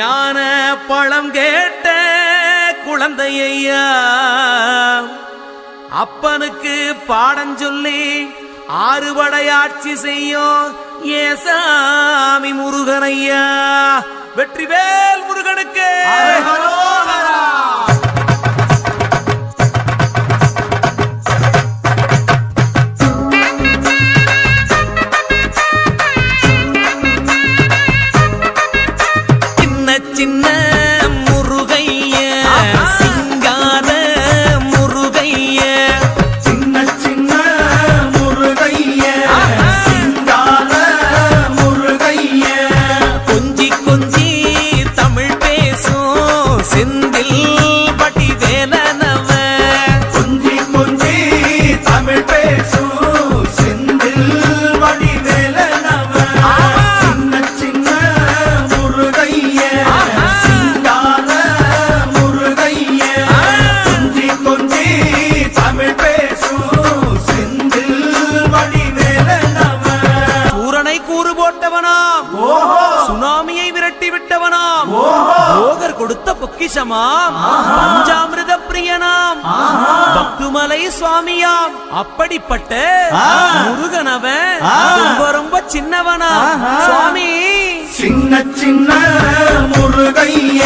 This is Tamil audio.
ஞான பழம் கேட்ட குழந்தையா அப்பனுக்கு பாடம் சொல்லி ஆறுபடையாட்சி செய்யும் ஏசாமி முருகனையா. வெற்றிவேல் முருகனுக்கு சின்ன முருகைய சிங்கார முருகைய சின்ன சின்ன முருகைய சிங்கார முருகைய கொஞ்சி கொஞ்சி தமிழ் பேசும் செந்தில் பட்டி வேலனவ கொஞ்சி கொஞ்சி தமிழ் பேசும் செந்தில் பட்டி வேலனவ சின்ன சின்ன முருகைய சுனாமியை விரட்டி விட்டவனாம், போகர் கொடுத்த பொக்கிஷமாம், பஞ்சாமிர்த பிரியனாம், பக்துமலை சுவாமியாம். அப்படிப்பட்ட முருகனவன் ரொம்ப ரொம்ப சின்னவனா சுவாமி. சின்ன சின்ன முருகைய